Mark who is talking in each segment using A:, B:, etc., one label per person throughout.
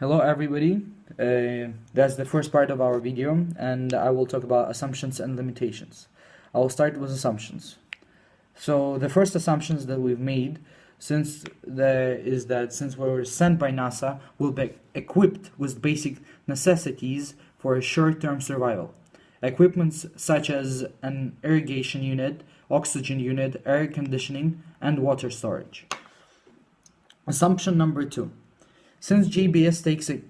A: Hello everybody, that's the first part of our video and I will talk about assumptions and limitations. I will start with assumptions. So the first assumptions that we've made is that since we were sent by NASA, we'll be equipped with basic necessities for a short-term survival. Equipments such as an irrigation unit, oxygen unit, air conditioning, and water storage. Assumption number 2. Since JBS takes a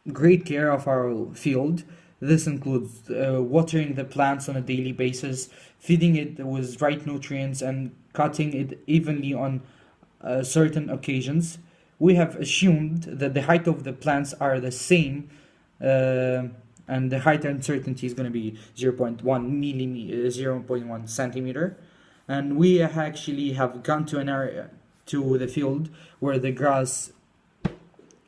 A: great care of our field, this includes watering the plants on a daily basis, feeding it with right nutrients, and cutting it evenly on certain occasions. We have assumed that the height of the plants are the same, and the height uncertainty is going to be 0.1 centimeter. And we actually have gone to an area, to the field, where the grass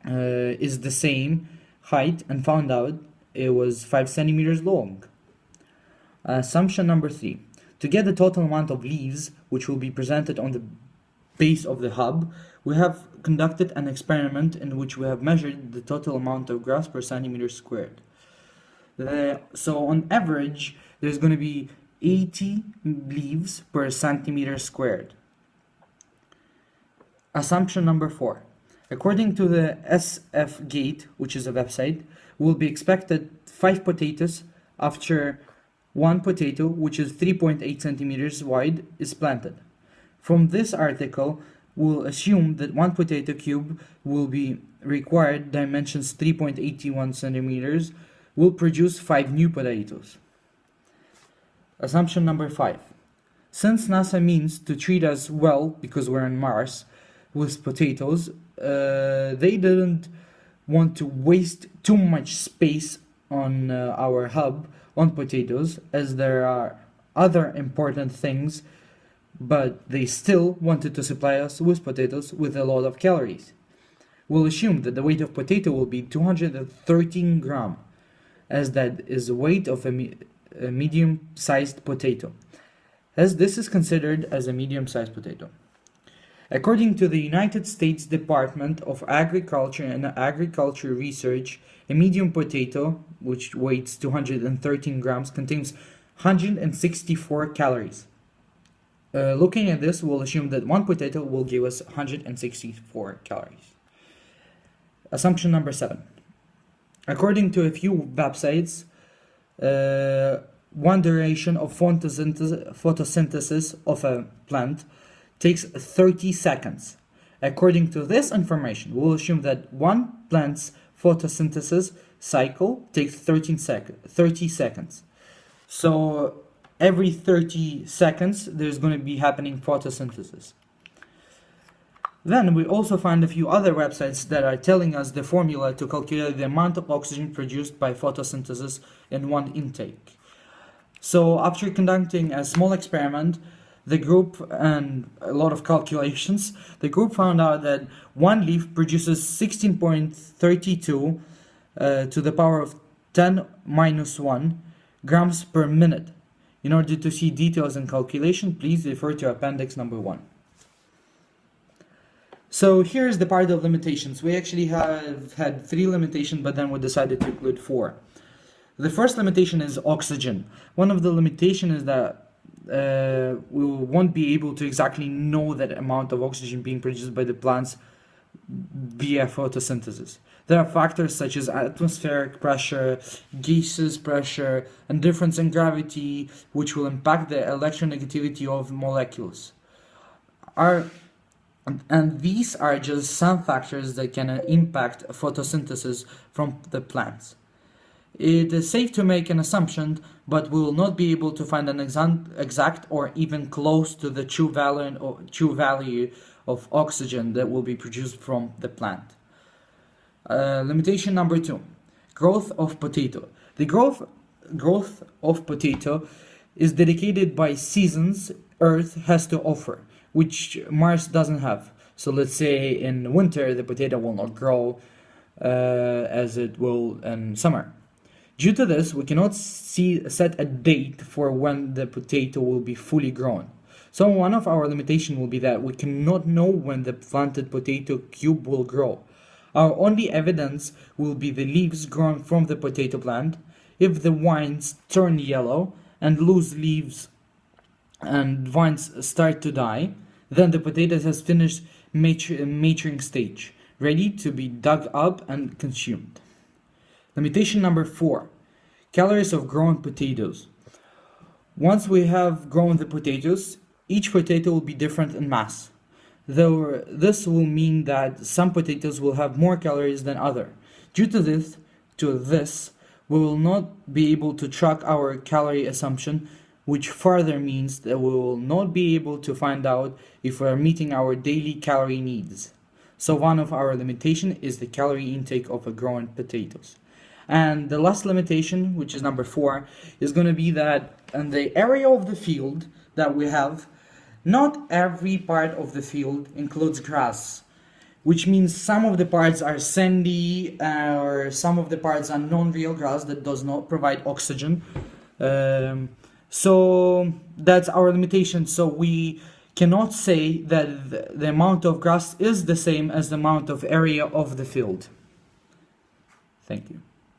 A: is the same height and found out it was 5 centimeters long. Assumption number 3. To get the total amount of leaves, which will be presented on the base of the hub, we have conducted an experiment in which we have measured the total amount of grass per centimeter squared. So on average, there's going to be 80 leaves per centimeter squared. Assumption number 4. According to the SF Gate, which is a website, will be expected 5 potatoes after 1 potato, which is 3.8 centimeters wide, is planted. From this article, we'll assume that 1 potato cube will be required dimensions 3.81 centimeters, will produce 5 new potatoes. Assumption number 5. Since NASA means to treat us well because we're on Mars with potatoes, they didn't want to waste too much space on our hub on potatoes, as there are other important things, but they still wanted to supply us with potatoes with a lot of calories. We'll assume that the weight of potato will be 213 grams, as that is the weight of a medium-sized potato, as this is considered as a medium-sized potato. According to the United States Department of Agriculture and Agriculture Research, a medium potato, which weighs 213 grams, contains 164 calories. Looking at this, we'll assume that 1 potato will give us 164 calories. Assumption number 7. According to a few websites, one duration of photosynthesis of a plant takes 30 seconds. According to this information, we'll assume that one plant's photosynthesis cycle takes 30 seconds. So every 30 seconds, there's going to be happening photosynthesis. Then we also find a few other websites that are telling us the formula to calculate the amount of oxygen produced by photosynthesis in one intake. So after conducting a small experiment, the group and a lot of calculations, the group found out that one leaf produces 16.32 to the power of 10 minus 1 grams per minute. In order to see details and calculation, please refer to appendix number 1. So here's the part of limitations. We actually have had 3 limitations, but then we decided to include 4. The first limitation is oxygen. One of the limitations is that we won't be able to exactly know that amount of oxygen being produced by the plants via photosynthesis. There are factors such as atmospheric pressure, gaseous pressure, and difference in gravity, which will impact the electronegativity of molecules. And these are just some factors that can impact photosynthesis from the plants. It is safe to make an assumption, but we will not be able to find an exact or even close to the true value of oxygen that will be produced from the plant. Limitation number 2, growth of potato. The growth of potato is dedicated by seasons Earth has to offer, which Mars doesn't have. So let's say in winter the potato will not grow as it will in summer. Due to this, we cannot set a date for when the potato will be fully grown. So one of our limitations will be that we cannot know when the planted potato cube will grow. Our only evidence will be the leaves grown from the potato plant. If the vines turn yellow and lose leaves and vines start to die, then the potato has finished maturing stage, ready to be dug up and consumed. Limitation number 4. Calories of grown potatoes. Once we have grown the potatoes, each potato will be different in mass. Though this will mean that some potatoes will have more calories than others. Due to this, we will not be able to track our calorie assumption, which further means that we will not be able to find out if we are meeting our daily calorie needs. So one of our limitation is the calorie intake of a grown potatoes. And the last limitation, which is number 4, is going to be that in the area of the field that we have, not every part of the field includes grass, which means some of the parts are sandy or some of the parts are non-real grass that does not provide oxygen. So that's our limitation. So we cannot say that the amount of grass is the same as the amount of area of the field. Thank you.